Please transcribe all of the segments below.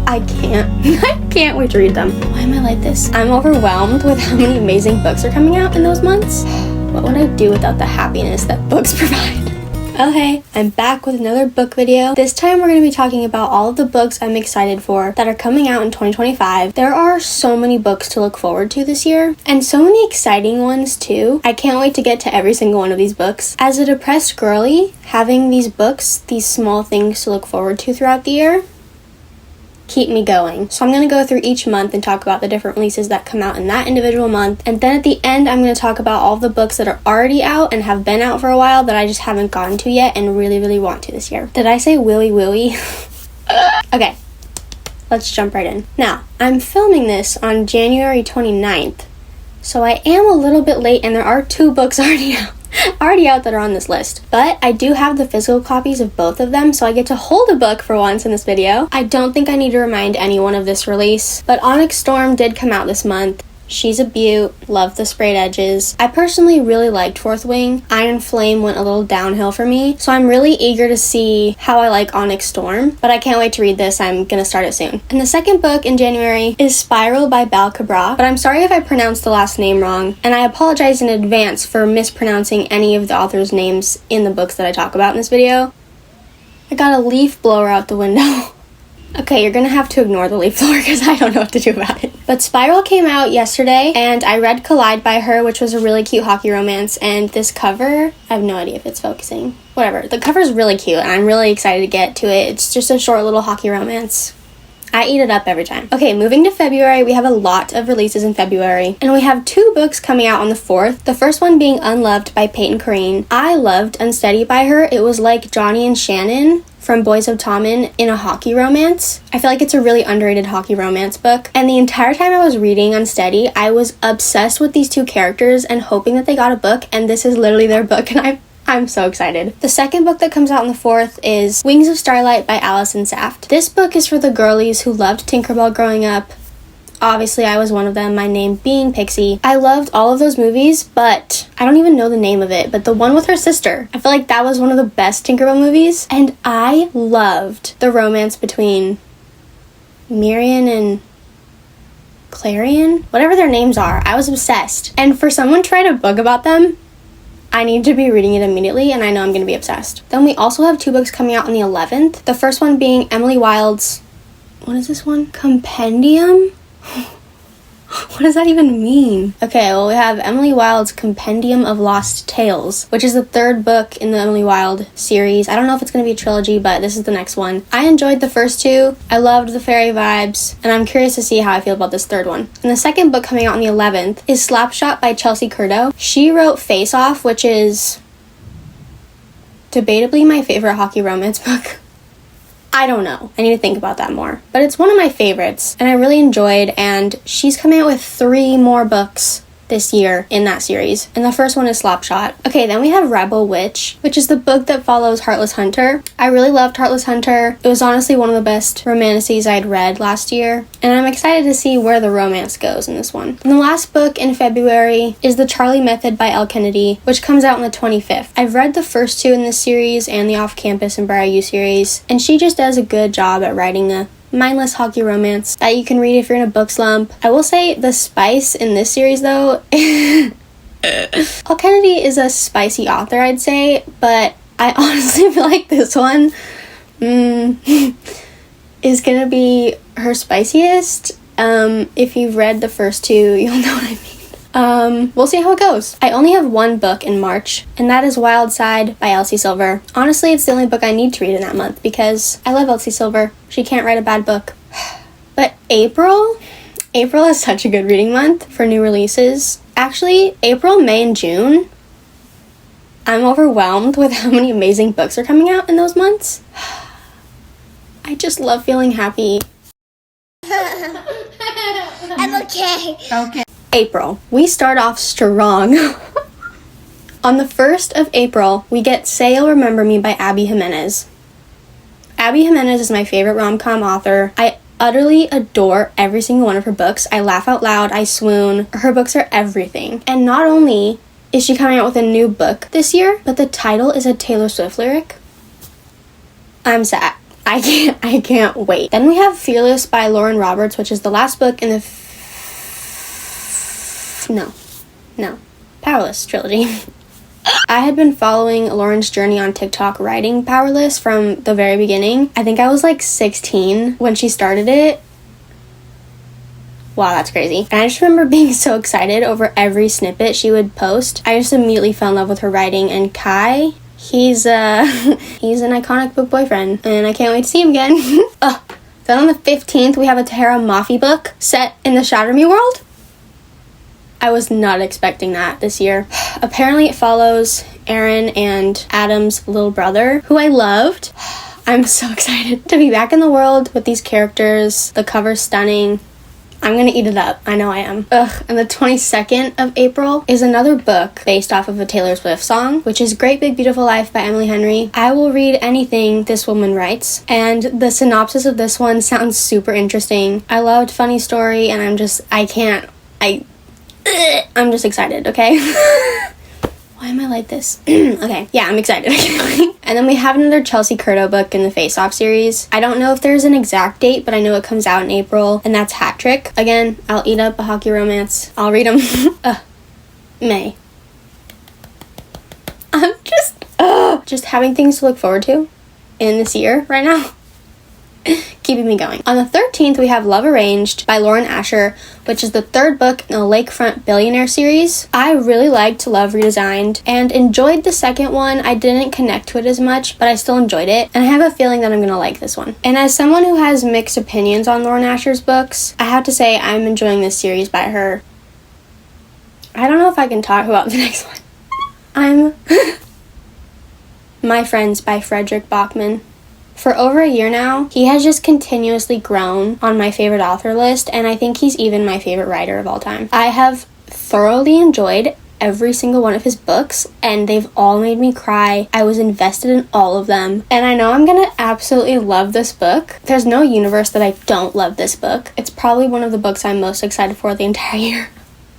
I can't. I can't wait to read them. Why am I like this? I'm overwhelmed with how many amazing books are coming out in those months. What would I do without the happiness that books provide? Okay, I'm back with another book video. This time we're going to be talking about all of the books I'm excited for that are coming out in 2025. There are so many books to look forward to this year, and so many exciting ones too. I can't wait to get to every single one of these books. As a depressed girly, having these books, these small things to look forward to throughout the year, keep me going. So I'm going to go through each month and talk about the different releases that come out in that individual month. And then at the end, I'm going to talk about all of the books that are already out and have been out for a while that I just haven't gotten to yet and really, really want to this year. Did I say willy willy? Okay, let's jump right in. Now, I'm filming this on January 29th, so I am a little bit late and there are 2 books already out that are on this list, but I do have the physical copies of both of them, so I get to hold a book for once in this video. I don't think I need to remind anyone of this release, but Onyx Storm did come out this month. She's a beaut, love the sprayed edges. I personally really liked Fourth Wing. Iron Flame went a little downhill for me, so I'm really eager to see how I like Onyx Storm, but I can't wait to read this. I'm gonna start it soon. And the second book in January is Spiral by Bal Kabra, but I'm sorry if I pronounced the last name wrong, and I apologize in advance for mispronouncing any of the authors' names in the books that I talk about in this video. I got a leaf blower out the window. Okay, you're gonna have to ignore the leaf blower because I don't know what to do about it. But Spiral came out yesterday, and I read Collide by her, which was a really cute hockey romance, and this cover, I have no idea if it's focusing. Whatever, the cover is really cute, and I'm really excited to get to it. It's just a short little hockey romance. I eat it up every time. Okay, moving to February, we have a lot of releases in February, and we have 2 books coming out on the 4th. The first one being Unloved by Peyton Corrine. I loved Unsteady by her. It was like Johnny and Shannon from Boys of Tommen in a hockey romance. I feel like it's a really underrated hockey romance book. And the entire time I was reading Unsteady, I was obsessed with these 2 characters and hoping that they got a book, and this is literally their book, and I'm so excited. The second book that comes out on the 4th is Wings of Starlight by Allison Saft. This book is for the girlies who loved Tinkerbell growing up. Obviously, I was one of them, my name being Pixie. I loved all of those movies, but I don't even know the name of it, but the one with her sister. I feel like that was one of the best Tinkerbell movies, and I loved the romance between Miriam and Clarion, whatever their names are. I was obsessed. And for someone to write a book about them, I need to be reading it immediately, and I know I'm going to be obsessed. Then we also have 2 books coming out on the 11th. The first one being Emily Wilde's, what is this one? Compendium? What does that even mean? Okay, well, we have Emily Wilde's Compendium of Lost Tales, which is the 3rd book in the Emily Wilde series. I don't know if it's going to be a trilogy, but this is the next one. I enjoyed the first 2. I loved the fairy vibes, and I'm curious to see how I feel about this 3rd one. And the second book coming out on the 11th is Slapshot by Chelsea Curdo. She wrote Face Off, which is debatably my favorite hockey romance book. I don't know. I need to think about that more. But it's one of my favorites, and I really enjoyed, and she's coming out with 3 more books this year in that series, and the first one is Slapshot. Okay, then we have Rebel Witch, which is the book that follows Heartless Hunter. I really loved Heartless Hunter. It was honestly one of the best romances I'd read last year, and I'm excited to see where the romance goes in this one. And the last book in February is The Charlie Method by Elle Kennedy, which comes out on the 25th. I've read the first 2 in this series and the Off Campus and Briar U series, and she just does a good job at writing a mindless hockey romance that you can read if you're in a book slump. I will say the spice in this series, though, Elle Kennedy is a spicy author, I'd say, but I honestly feel like this one is gonna be her spiciest. If you've read the first 2, you'll know what I mean. We'll see how it goes. I only have 1 book in March, and that is Wild Side by Elsie Silver. Honestly, it's the only book I need to read in that month because I love Elsie Silver. She can't write a bad book. But April is such a good reading month for new releases. Actually, April, May, and June, I'm overwhelmed with how many amazing books are coming out in those months. I just love feeling happy. I'm okay. Okay. April. We start off strong. On the 1st of April, we get Say You'll Remember Me by Abby Jimenez. Abby Jimenez is my favorite rom-com author. I utterly adore every single one of her books. I laugh out loud, I swoon. Her books are everything. And not only is she coming out with a new book this year, but the title is a Taylor Swift lyric. I'm sad. I can't wait. Then we have Fearless by Lauren Roberts, which is the last book in the Powerless trilogy. I had been following Lauren's journey on TikTok writing Powerless from the very beginning. I think I was like 16 when she started it. Wow, that's crazy. And I just remember being so excited over every snippet she would post. I just immediately fell in love with her writing, and Kai, he's an iconic book boyfriend, and I can't wait to see him again. Then on the 15th, we have a Tahereh Mafi book set in the Shatter Me world. I was not expecting that this year. Apparently it follows Aaron and Adam's little brother, who I loved. I'm so excited to be back in the world with these characters. The cover's stunning. I'm gonna eat it up. I know I am. And the 22nd of April is another book based off of a Taylor Swift song, which is Great Big Beautiful Life by Emily Henry. I will read anything this woman writes, and the synopsis of this one sounds super interesting. I loved Funny Story, and I'm just excited, okay? Why am I like this? Okay, yeah, I'm excited. And then we have another Chelsea Curto book in the Face Off series. I don't know if there's an exact date, but I know it comes out in April, and that's Hat Trick. Again, I'll eat up a hockey romance. I'll read them. May. I'm just having things to look forward to in this year right now. Keeping me going. On the 13th, we have Love Arranged by Lauren Asher, which is the third book in the Lakefront Billionaire series. I really liked Love Redesigned and enjoyed the second one. I didn't connect to it as much, but I still enjoyed it, and I have a feeling that I'm gonna like this one. And as someone who has mixed opinions on Lauren Asher's books, I have to say I'm enjoying this series by her. I don't know if I can talk about the next one. My Friends by Frederick Bachman. For over a year now, he has just continuously grown on my favorite author list, and I think he's even my favorite writer of all time. I have thoroughly enjoyed every single one of his books, and they've all made me cry. I was invested in all of them, and I know I'm gonna absolutely love this book. There's no universe that I don't love this book. It's probably one of the books I'm most excited for the entire year.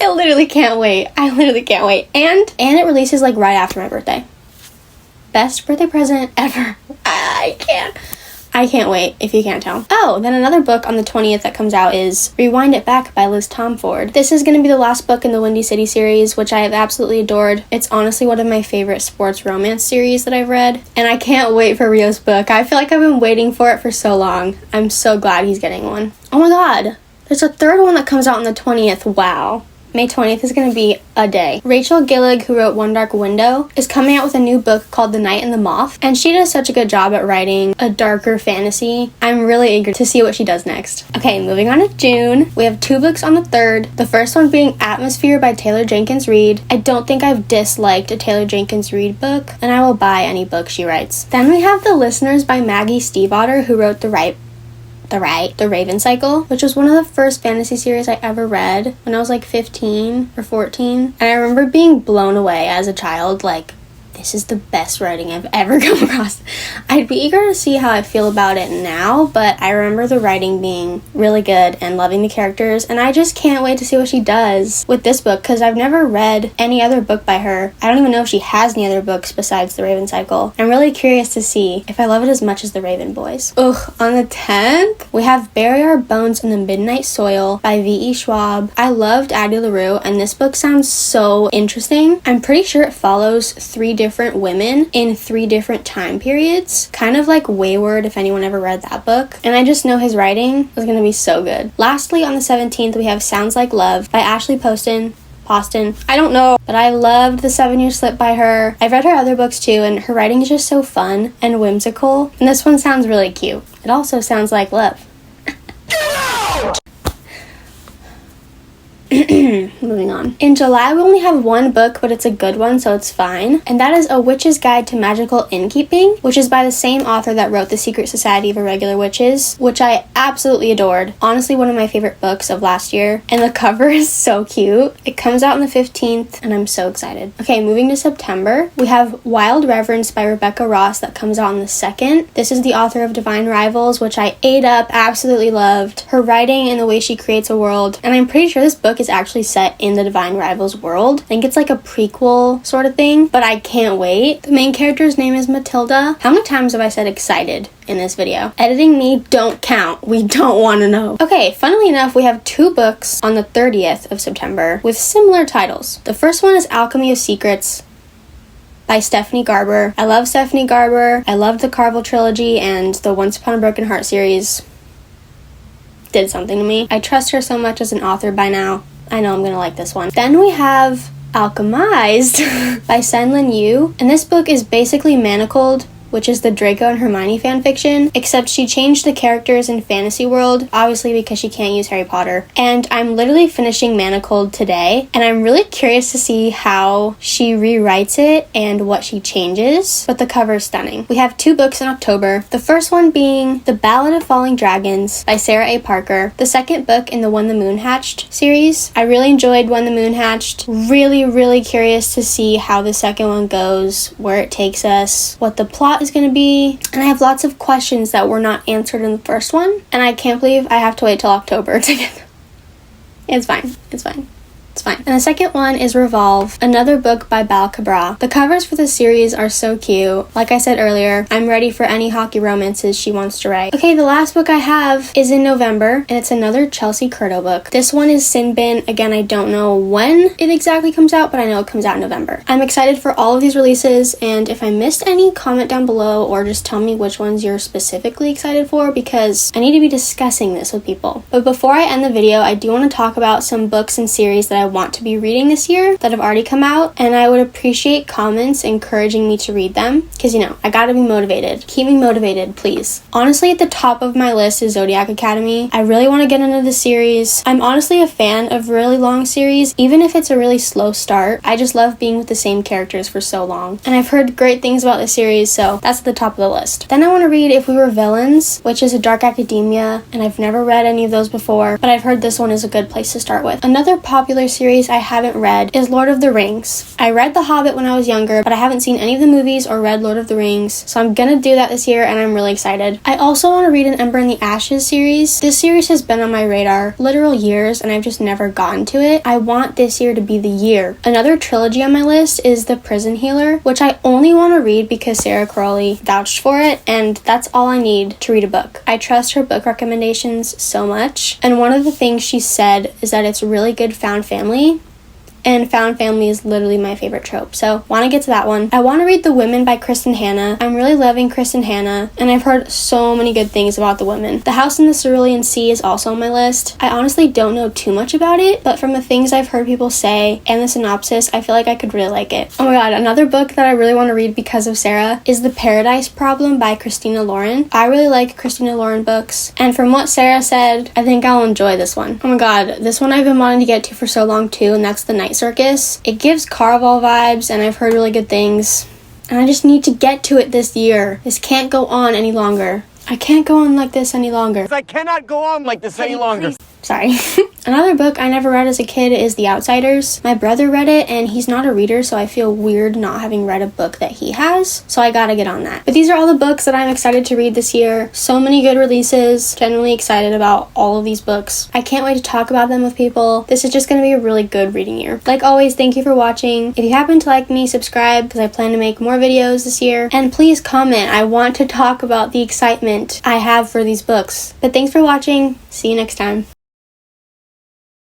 I literally can't wait. And it releases like right after my birthday. Best birthday present ever. I can't wait, if you can't tell. Oh, then another book on the 20th that comes out is Rewind It Back by Liz Tomford. This is going to be the last book in the Windy City series, which I have absolutely adored. It's honestly one of my favorite sports romance series that I've read, and I can't wait for Rio's book. I feel like I've been waiting for it for so long. I'm so glad he's getting one. Oh my god, there's a third one that comes out on the 20th. Wow. May 20th is going to be a day. Rachel Gillig, who wrote One Dark Window, is coming out with a new book called The Night and the Moth, and she does such a good job at writing a darker fantasy. I'm really eager to see what she does next. Okay, moving on to June. We have 2 books on the 3rd. The first one being Atmosphere by Taylor Jenkins Reid. I don't think I've disliked a Taylor Jenkins Reid book, and I will buy any book she writes. Then we have The Listeners by Maggie Stiefvater, who wrote The Raven Cycle, which was one of the first fantasy series I ever read when I was like 15 or 14. And I remember being blown away as a child, like, this is the best writing I've ever come across. I'd be eager to see how I feel about it now, but I remember the writing being really good and loving the characters, and I just can't wait to see what she does with this book, because I've never read any other book by her. I don't even know if she has any other books besides The Raven Cycle. I'm really curious to see if I love it as much as The Raven Boys. On the 10th, we have Bury Our Bones in the Midnight Soil by V.E. Schwab. I loved Addie LaRue, and this book sounds so interesting. I'm pretty sure it follows 3 different women in 3 different time periods, kind of like Wayward, if anyone ever read that book, and I just know his writing is gonna be so good. Lastly, on the 17th, we have Sounds Like Love by Ashley Poston. I don't know, but I loved The 7-Year Slip by her. I've read her other books too, and her writing is just so fun and whimsical, and this one sounds really cute. It also sounds like love. Moving on. In July, we only have 1 book, but it's a good one, so it's fine. And that is A Witch's Guide to Magical Innkeeping, which is by the same author that wrote The Secret Society of Irregular Witches, which I absolutely adored. Honestly, one of my favorite books of last year. And the cover is so cute. It comes out on the 15th, and I'm so excited. Okay, moving to September, we have Wild Reverence by Rebecca Ross that comes out on the 2nd. This is the author of Divine Rivals, which I ate up, absolutely loved. Her writing and the way she creates a world, and I'm pretty sure this book book is actually set in the Divine Rivals world. I think it's like a prequel sort of thing, but I can't wait. The main character's name is Matilda. How many times have I said excited in this video? Editing me don't count. We don't want to know. Okay, funnily enough, we have 2 books on the 30th of September with similar titles. The first one is Alchemy of Secrets by Stephanie Garber. I love Stephanie Garber. I love the Carvel trilogy, and the Once Upon a Broken Heart series did something to me. I trust her so much as an author by now. I know I'm gonna like this one. Then we have Alchemized by Sen-Lin Yu, and this book is basically Manacled, which is the Draco and Hermione fanfiction, except she changed the characters in Fantasy World, obviously because she can't use Harry Potter. And I'm literally finishing Manacled today, and I'm really curious to see how she rewrites it and what she changes, but the cover is stunning. We have 2 books in October, the first one being The Ballad of Falling Dragons by Sarah A. Parker, the second book in the When the Moon Hatched series. I really enjoyed When the Moon Hatched. Really curious to see how the second one goes, where it takes us, what the plot is going to be, and I have lots of questions that were not answered in the first one, and I can't believe I have to wait till October to get them. It's fine. It's fine. And the second one is Revolve, another book by Bal Cabra. The covers for the series are so cute. Like I said earlier, I'm ready for any hockey romances she wants to write. Okay, the last book I have is in November, and it's another Chelsea Curto book. This one is Sin Bin. Again, I don't know when it exactly comes out, but I know it comes out in November. I'm excited for all of these releases, and if I missed any, comment down below or just tell me which ones you're specifically excited for, because I need to be discussing this with people. But before I end the video, I do want to talk about some books and series that I want to be reading this year that have already come out, and I would appreciate comments encouraging me to read them, because I gotta be motivated. Keep me motivated, please. Honestly, at the top of my list is Zodiac Academy. I really want to get into the series. I'm honestly a fan of really long series, even if it's a really slow start. I just love being with the same characters for so long, and I've heard great things about the series, so that's at the top of the list. Then I want to read If We Were Villains, which is a dark academia, and I've never read any of those before, but I've heard this one is a good place to start with. Another popular series I haven't read is Lord of the Rings. I read The Hobbit when I was younger, but I haven't seen any of the movies or read Lord of the Rings, so I'm gonna do that this year, and I'm really excited. I also want to read an Ember in the Ashes series. This series has been on my radar literal years, and I've just never gotten to it. I want this year to be the year. Another trilogy on my list is The Prison Healer, which I only want to read because Sarah Crowley vouched for it, and that's all I need to read a book. I trust her book recommendations so much, and one of the things she said is that it's really good found family, and found family is literally my favorite trope, so want to get to that one. I want to read The Women by Kristen Hanna. I'm really loving Kristen Hanna, and I've heard so many good things about The Women. The House in the Cerulean Sea is also on my list. I honestly don't know too much about it, but from the things I've heard people say and the synopsis, I feel like I could really like it. Oh my god, another book that I really want to read because of Sarah is The Paradise Problem by Christina Lauren. I really like Christina Lauren books, and from what Sarah said, I think I'll enjoy this one. Oh my god, this one I've been wanting to get to for so long too, and that's The Night Circus. It gives Caraval vibes, and I've heard really good things, and I just need to get to it this year. This can't go on any longer. I can't go on like this any longer. I cannot go on like this any longer. Sorry. Another book I never read as a kid is The Outsiders. My brother read it, and he's not a reader, so I feel weird not having read a book that he has, so I gotta get on that. But these are all the books that I'm excited to read this year. So many good releases. Genuinely excited about all of these books. I can't wait to talk about them with people. This is just gonna be a really good reading year. Like always, thank you for watching. If you happen to like me, subscribe, because I plan to make more videos this year. And please comment. I want to talk about the excitement I have for these books. But thanks for watching. See you next time.